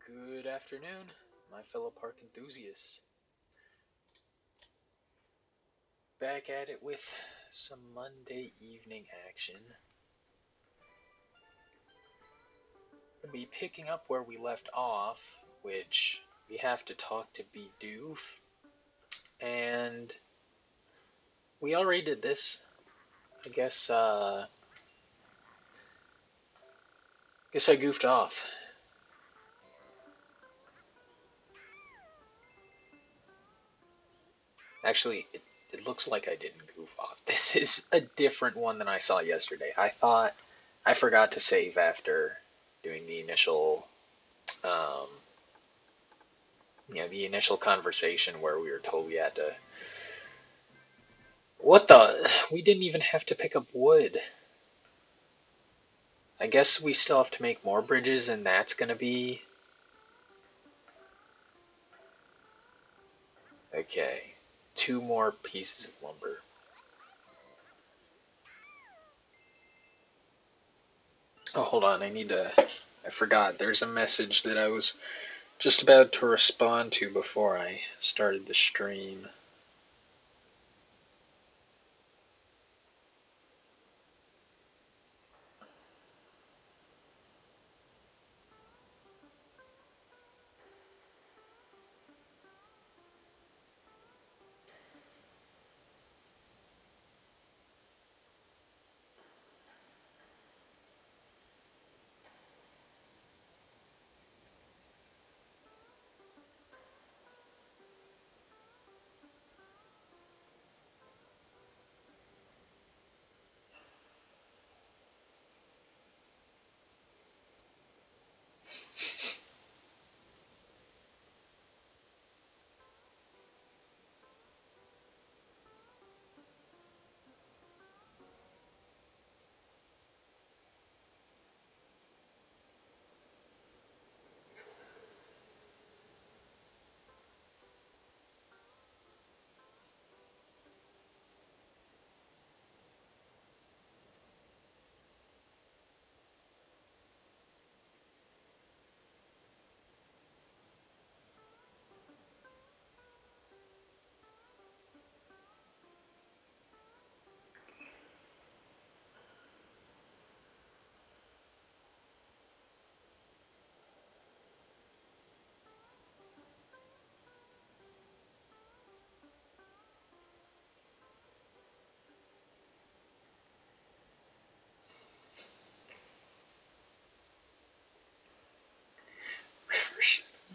Good afternoon, my fellow park enthusiasts. Back at it with some Monday evening action. We'll be picking up where we left off, which we have to talk to B Doof. And we already did this. I guess I goofed off. Actually, it looks like I didn't goof off. This is a different one than I saw yesterday. I thought I forgot to save after doing the initial um, the initial conversation where we were told we had to. What the? We didn't even have to pick up wood. I guess we still have to make more bridges, and that's gonna be. Okay. Two more pieces of lumber. Oh, hold on. I forgot. There's a message that I was just about to respond to before I started the stream.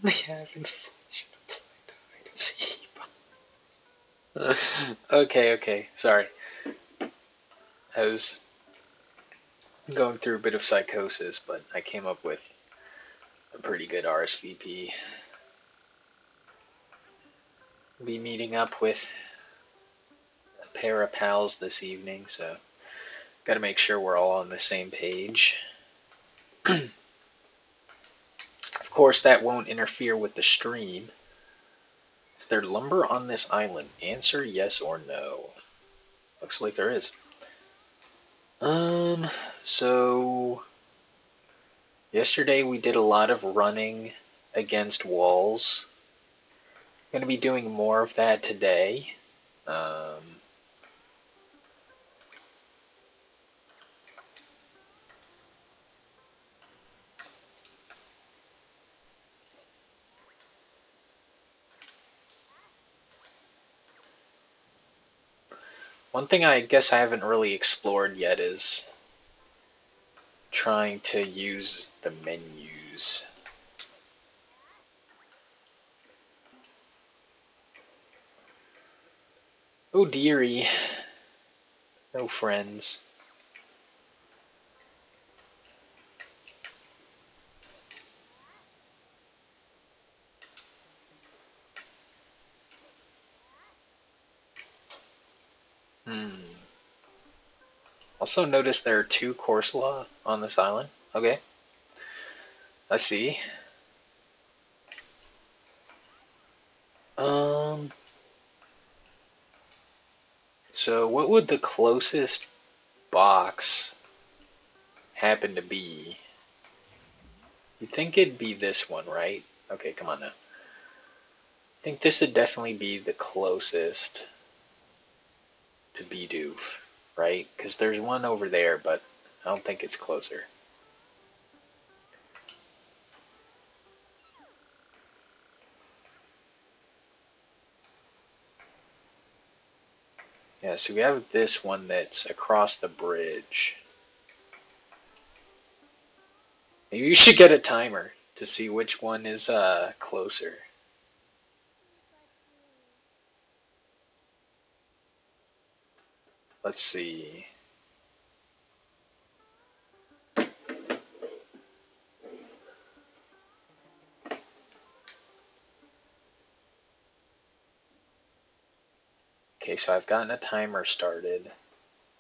We have inflation applied to items. Okay. Sorry. I was going through a bit of psychosis, but I came up with a pretty good RSVP. Be meeting up with a pair of pals this evening, so gotta make sure we're all on the same page. Of course, that won't interfere with the stream. Is there lumber on this island? Answer yes or no. Looks like there is. So yesterday we did a lot of running against walls. Gonna be doing more of that today. One thing I guess I haven't really explored yet is trying to use the menus. Oh dearie. No friends. Also notice there are two Corsola on this island. Okay. I see. So what would the closest box happen to be? You think it'd be this one, right? Okay, come on now. I think this would definitely be the closest to Bidoof, right? Because there's one over there, but I don't think it's closer. Yeah, so we have this one that's across the bridge. Maybe you should get a timer to see which one is closer. Let's see. Okay, so I've gotten a timer started.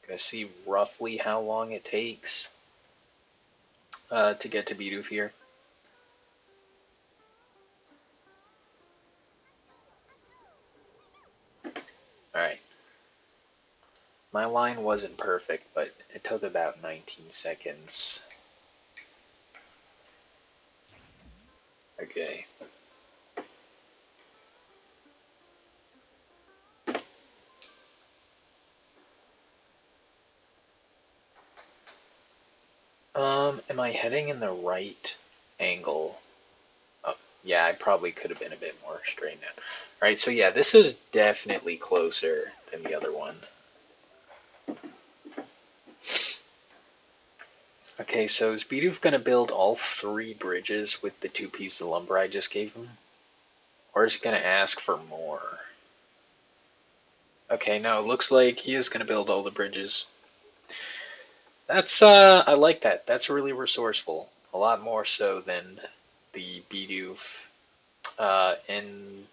Gonna see roughly how long it takes to get to Bidoof here. Alright. My line wasn't perfect, but it took about 19 seconds. Okay. Am I heading in the right angle? Oh, yeah, I probably could have been a bit more straightened out. Alright, so yeah, this is definitely closer than the other one. Okay, so is Bidoof going to build all 3 bridges with the 2 pieces of lumber I just gave him? Or is he going to ask for more? Okay, no, it looks like he is going to build all the bridges. That's, I like that. That's really resourceful. A lot more so than the Bidoof, in,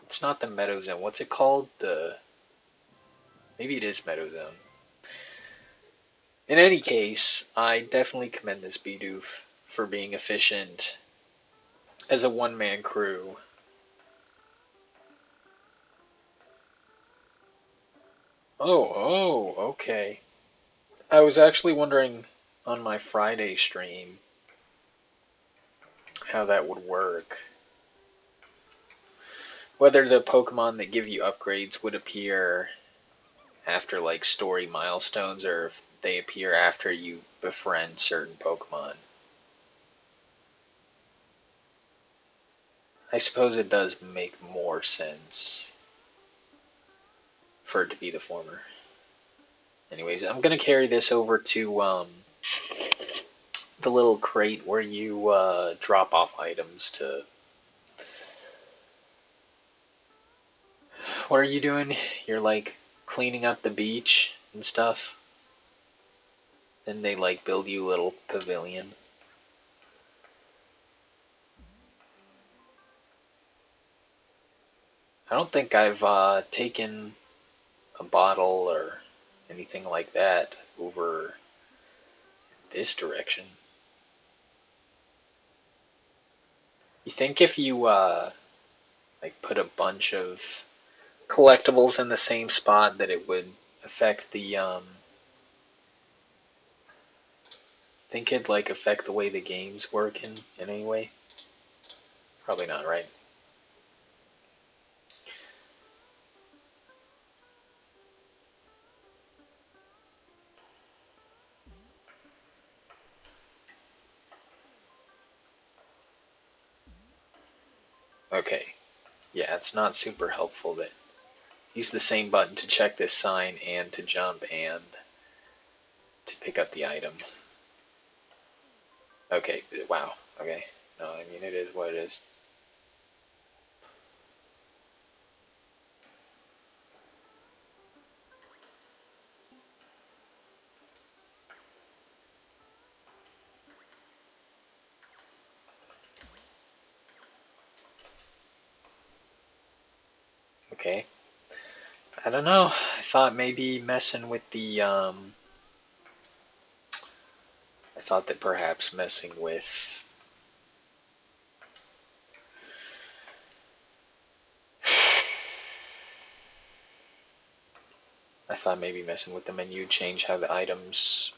it's not the Meadow Zone. What's it called? Maybe it is Meadow Zone. In any case, I definitely commend this Bidoof for being efficient as a one-man crew. Oh, okay. I was actually wondering on my Friday stream how that would work. Whether the Pokemon that give you upgrades would appear after like story milestones or if they appear after you befriend certain Pokemon. I suppose it does make more sense for it to be the former. Anyways, I'm gonna carry this over to the little crate where you drop off items to. What are you doing? You're like cleaning up the beach and stuff. Then they like build you a little pavilion. I don't think I've taken a bottle or anything like that over this direction. You think if you like put a bunch of collectibles in the same spot that it would affect the think it'd like affect the way the games work in any way? Probably not, right? Okay. Yeah, it's not super helpful that use the same button to check this sign and to jump and to pick up the item. Okay, wow. Okay. No, I mean it is what it is. Okay. I don't know. I thought maybe messing with the I thought that perhaps messing with I thought maybe messing with the menu change how the items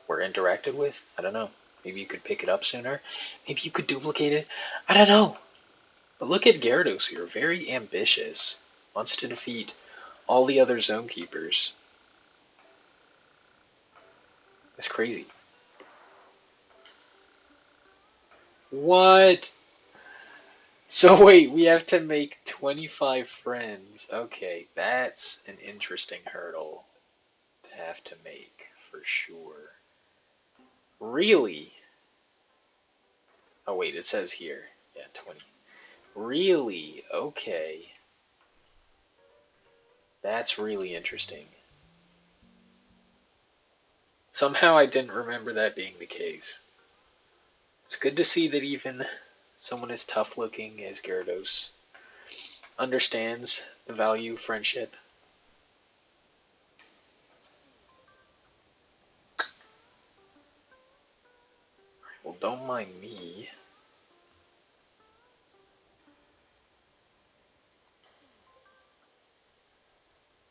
were interacted with. I don't know. Maybe you could pick it up sooner. Maybe you could duplicate it. I don't know. But look at Gyarados here. Very ambitious. Wants to defeat all the other Zone Keepers. It's crazy. What? So wait, we have to make 25 friends. Okay, that's an interesting hurdle to have to make, for sure. Really? Oh wait, it says here. Yeah, 20. Really? Okay. That's really interesting. Somehow I didn't remember that being the case. It's good to see that even someone as tough looking as Gyarados understands the value of friendship. Well, don't mind me.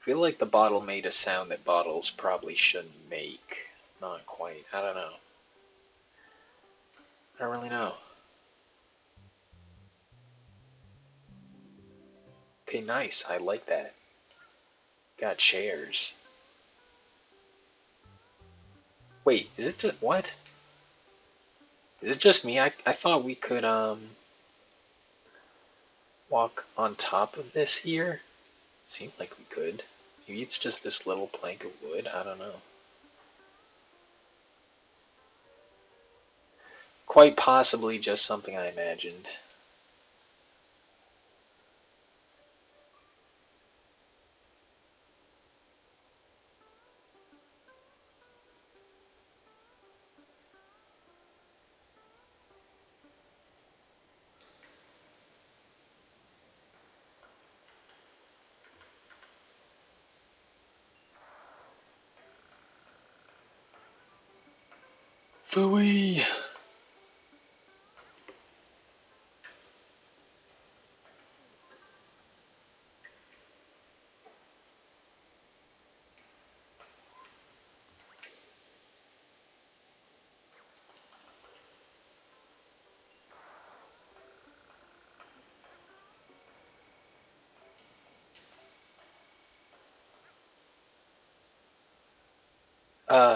I feel like the bottle made a sound that bottles probably shouldn't make. Not quite. I don't know. I don't really know. Okay, nice. I like that. Got chairs. Wait, is it just what? Is it just me? I thought we could walk on top of this here. Seemed like we could. Maybe it's just this little plank of wood. I don't know. Quite possibly just something I imagined. Phooey!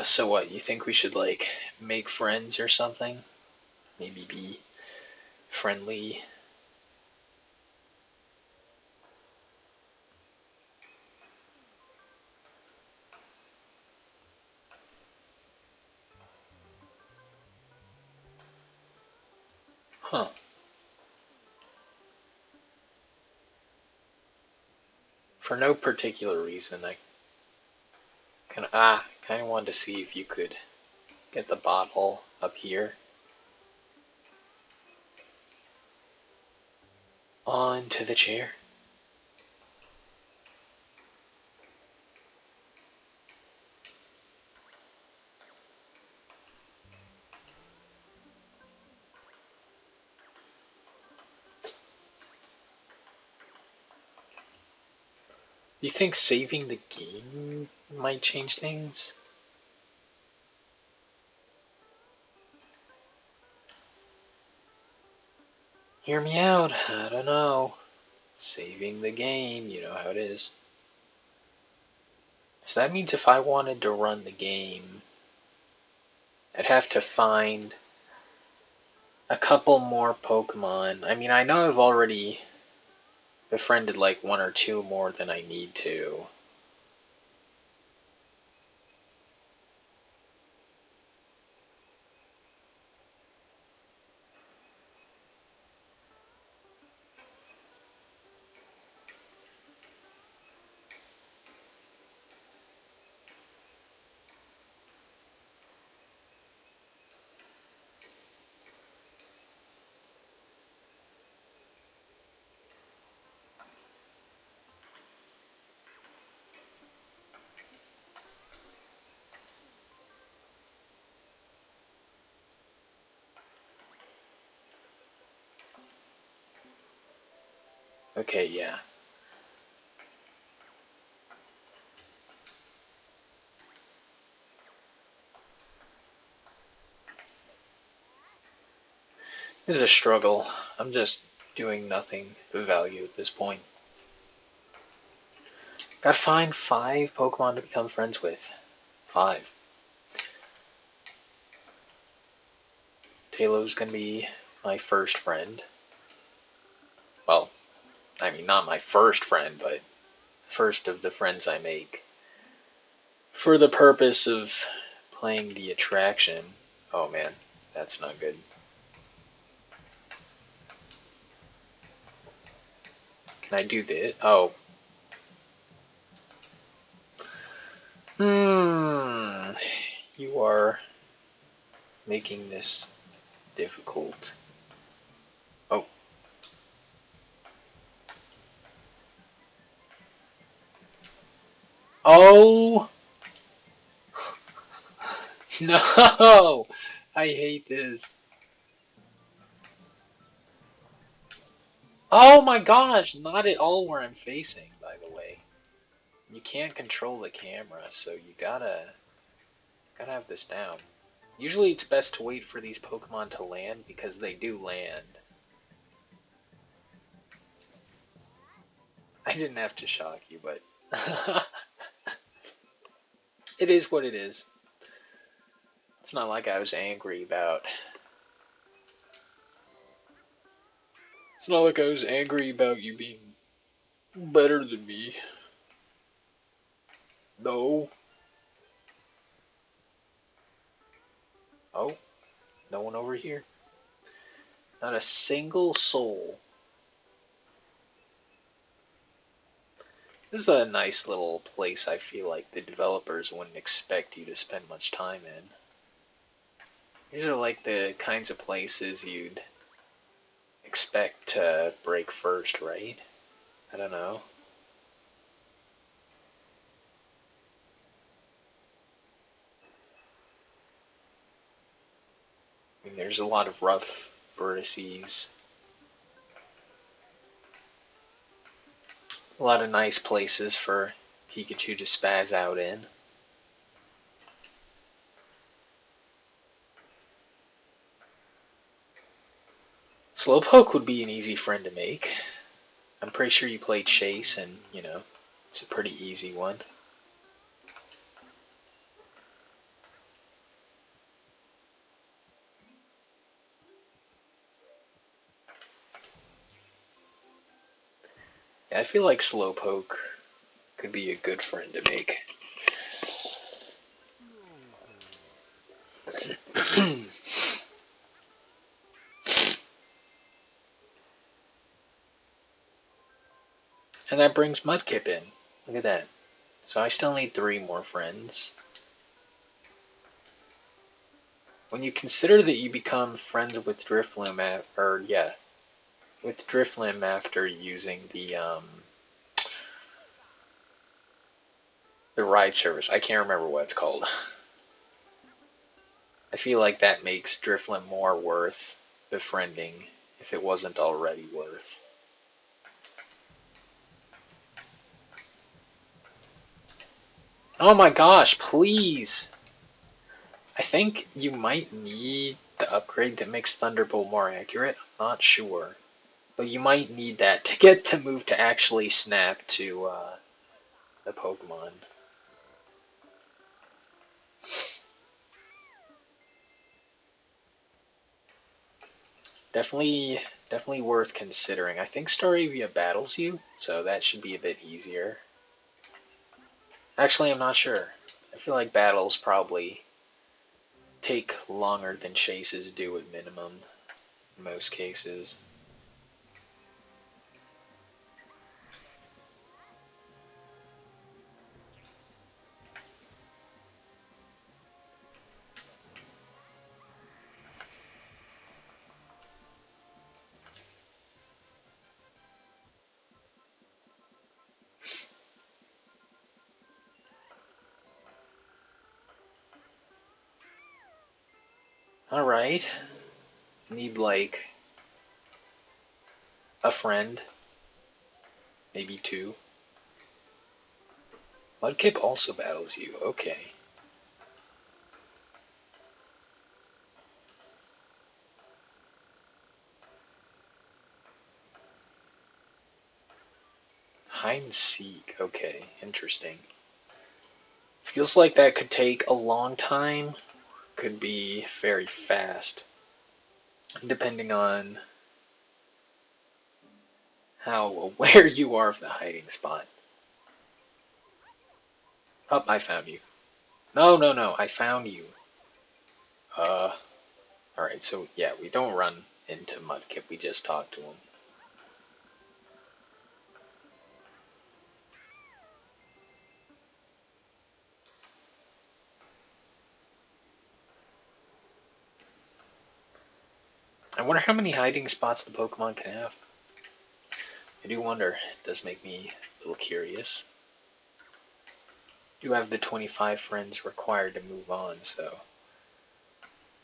So what? You think we should, like, make friends or something? Maybe be friendly? Huh. For no particular reason, I kind of wanted to see if you could get the bottle up here. Onto the chair. You think saving the game might change things? Hear me out. I don't know. Saving the game, you know how it is. So that means if I wanted to run the game, I'd have to find a couple more Pokemon. I mean, I know I've already befriended like one or two more than I need to. Okay, yeah. This is a struggle. I'm just doing nothing of value at this point. Gotta find 5 Pokemon to become friends with. 5. Tailow's gonna be my first friend. Well, I mean, not my first friend, but first of the friends I make. For the purpose of playing the attraction. Oh man, that's not good. Can I do this? Oh. You are making this difficult. Oh. Oh! No! I hate this. Oh my gosh! Not at all where I'm facing, by the way. You can't control the camera, so you gotta have this down. Usually it's best to wait for these Pokemon to land because they do land. I didn't have to shock you, but it is what it is. It's not like I was angry about... It's not like I was angry about you being better than me. No. Oh, no one over here. Not a single soul. This is a nice little place I feel like the developers wouldn't expect you to spend much time in. These are like the kinds of places you'd expect to break first, right? I don't know. I mean, there's a lot of rough vertices. A lot of nice places for Pikachu to spaz out in. Slowpoke would be an easy friend to make. I'm pretty sure you played Chase, and, you know, it's a pretty easy one. Yeah, I feel like Slowpoke could be a good friend to make. And that brings Mudkip in. Look at that. So I still need 3 more friends. When you consider that you become friends with Drifloon with Drifloon after using the ride service. I can't remember what it's called. I feel like that makes Drifloon more worth befriending if it wasn't already worth. Oh my gosh, please! I think you might need the upgrade that makes Thunderbolt more accurate. I'm not sure. But you might need that to get the move to actually snap to the Pokemon. Definitely worth considering. I think Staravia battles you, so that should be a bit easier. Actually, I'm not sure. I feel like battles probably take longer than chases do at minimum in most cases. Alright. Need like a friend. Maybe 2. Mudkip also battles you. Okay. hide and seek. Okay, interesting. Feels like that could take a long time. Could be very fast, depending on how aware you are of the hiding spot. Oh, I found you. No, no, no, I found you. Alright, so yeah, we don't run into Mudkip, we just talk to him. I wonder how many hiding spots the Pokemon can have. I do wonder. It does make me a little curious. You have the 25 friends required to move on, so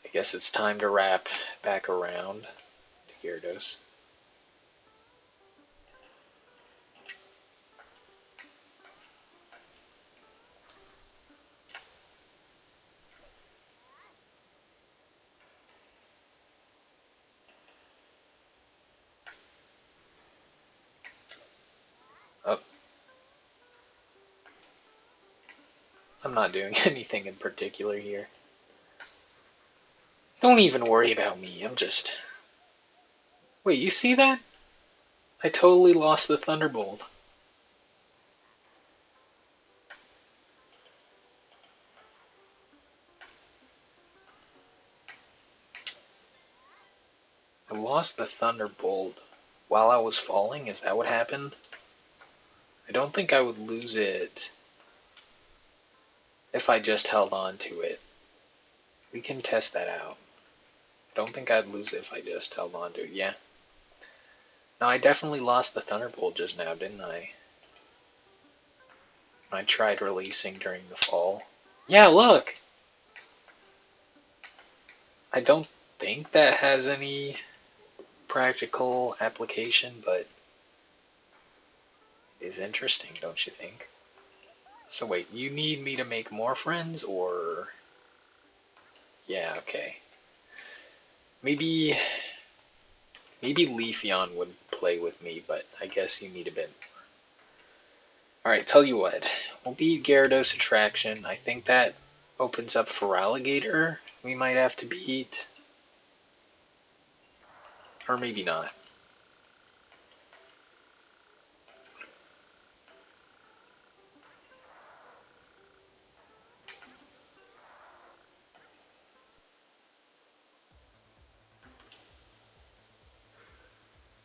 I guess it's time to wrap back around to Gyarados. Oh. I'm not doing anything in particular here. Don't even worry about me, I'm just... Wait, you see that? I totally lost the Thunderbolt. I lost the Thunderbolt while I was falling? Is that what happened? I don't think I would lose it if I just held on to it. We can test that out. I don't think I'd lose it if I just held on to it. Yeah. No, I definitely lost the Thunderbolt just now, didn't I? I tried releasing during the fall. Yeah, look! I don't think that has any practical application, but it is interesting, don't you think? So wait, you need me to make more friends, or... Yeah, okay. Maybe Leafeon would play with me, but I guess you need a bit more. Alright, tell you what. We'll beat Gyarados Attraction. I think that opens up Feraligatr we might have to beat. Or maybe not.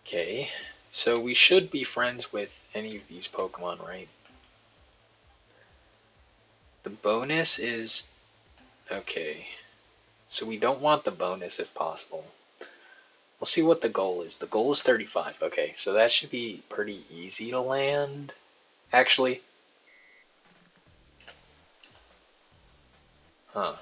Okay, so we should be friends with any of these Pokemon, right? The bonus is... Okay, so we don't want the bonus if possible. We'll see what the goal is. The goal is 35. Okay, so that should be pretty easy to land. Actually... Huh.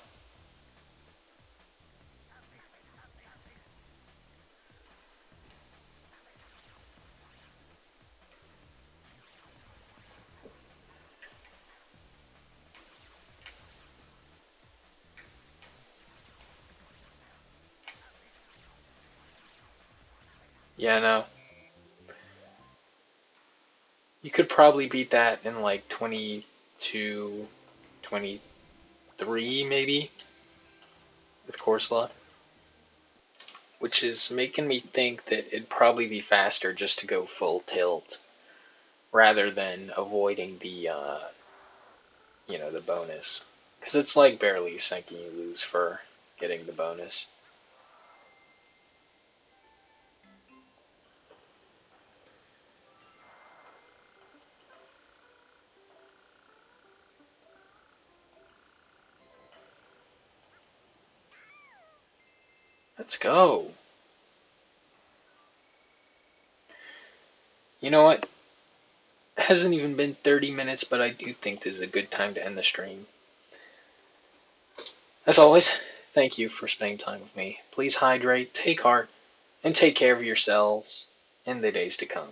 Yeah, no. You could probably beat that in like 22, 23 maybe, with Corsola. Which is making me think that it'd probably be faster just to go full tilt, rather than avoiding the, the bonus. Because it's like barely sinking you lose for getting the bonus. Let's go. You know what? It hasn't even been 30 minutes, but I do think this is a good time to end the stream. As always, thank you for spending time with me. Please hydrate, take heart, and take care of yourselves in the days to come.